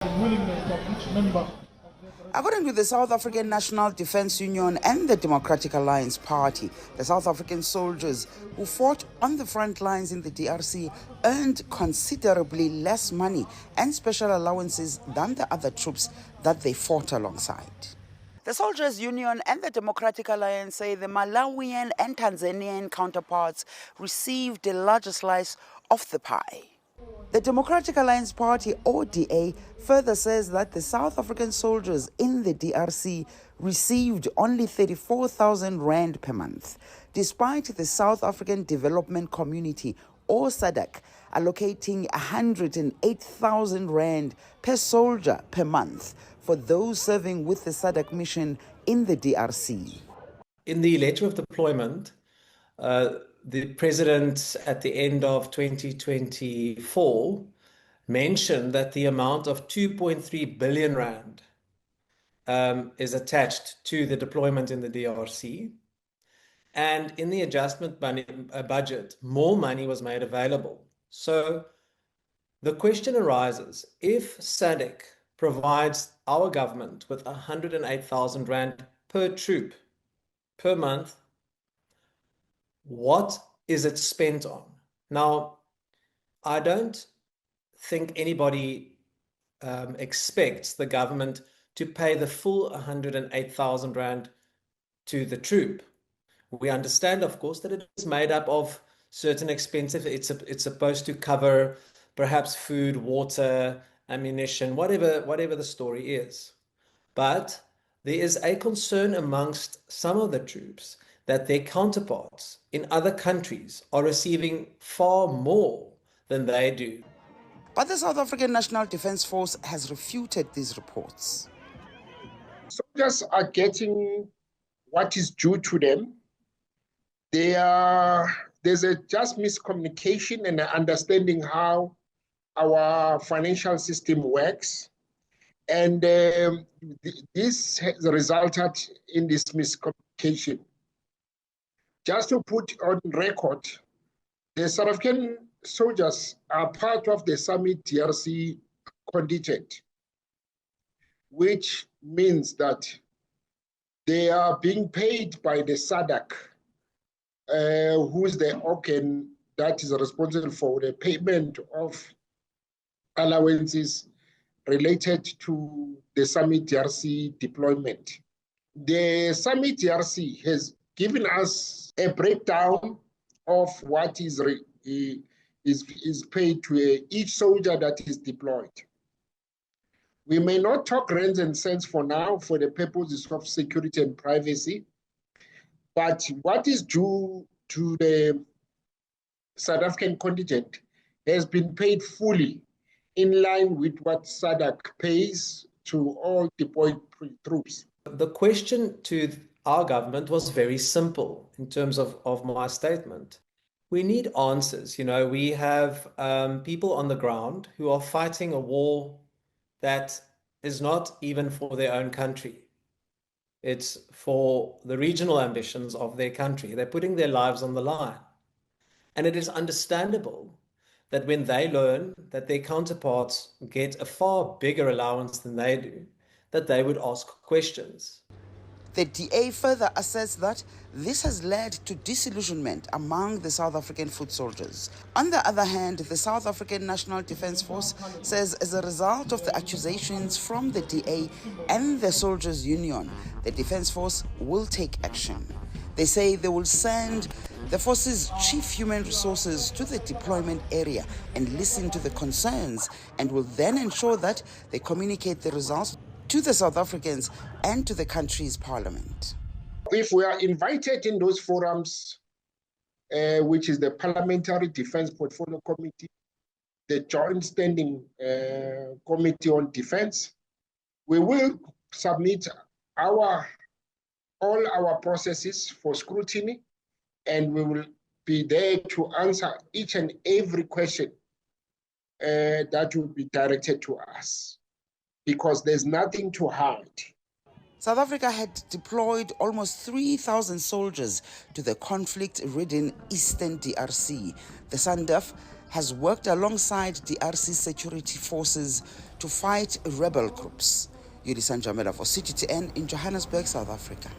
According to the South African National Defence Union and the Democratic Alliance Party, the South African soldiers who fought on the front lines in the DRC earned considerably less money and special allowances than the other troops that they fought alongside. The Soldiers Union and the Democratic Alliance say the Malawian and Tanzanian counterparts received a larger slice of the pie. The Democratic Alliance Party, ODA, further says that the South African soldiers in the DRC received only 34,000 rand per month, despite the South African Development Community, or SADC, allocating 108,000 rand per soldier per month for those serving with the SADC mission in the DRC. In the letter of deployment, the president at the end of 2024 mentioned that the amount of 2.3 billion rand is attached to the deployment in the DRC. And in the adjustment budget, more money was made available. So the question arises, if SADC provides our government with 108,000 rand per troop per month, what is it spent on? Now, I don't think anybody expects the government to pay the full 108,000 rand to the troop. We understand, of course, that it is made up of certain expenses. It's supposed to cover perhaps food, water, ammunition, whatever the story is. But there is a concern amongst some of the troops that their counterparts in other countries are receiving far more than they do. But the South African National Defence Force has refuted these reports. Soldiers are getting what is due to them. There's a just miscommunication and understanding how our financial system works. And this has resulted in this miscommunication. Just to put on record, the South African soldiers are part of the Summit DRC contingent, which means that they are being paid by the SADC, who is the organ that is responsible for the payment of allowances related to the Summit DRC deployment. The Summit DRC has given us a breakdown of what is paid to each soldier that is deployed. We may not talk rands and cents for now for the purposes of security and privacy, but what is due to the South African contingent has been paid fully in line with what SADC pays to all deployed troops. The question to our government was very simple in terms of my statement. We need answers. You know, we have people on the ground who are fighting a war that is not even for their own country. It's for the regional ambitions of their country. They're putting their lives on the line. And it is understandable that when they learn that their counterparts get a far bigger allowance than they do, that they would ask questions. The DA further asserts that this has led to disillusionment among the South African foot soldiers. On the other hand, the South African National Defence Force says as a result of the accusations from the DA and the Soldiers Union, the Defence Force will take action. They say they will send the force's chief human resources to the deployment area and listen to the concerns, and will then ensure that they communicate the results to the South Africans and to the country's parliament. If we are invited in those forums, which is the Parliamentary Defence Portfolio Committee, the Joint Standing Committee on Defence, we will submit all our processes for scrutiny, and we will be there to answer each and every question that will be directed to us, because there's nothing to hide. South Africa had deployed almost 3,000 soldiers to the conflict-ridden eastern DRC. The SANDF has worked alongside DRC security forces to fight rebel groups. Yuri Sanjamela for CGTN in Johannesburg, South Africa.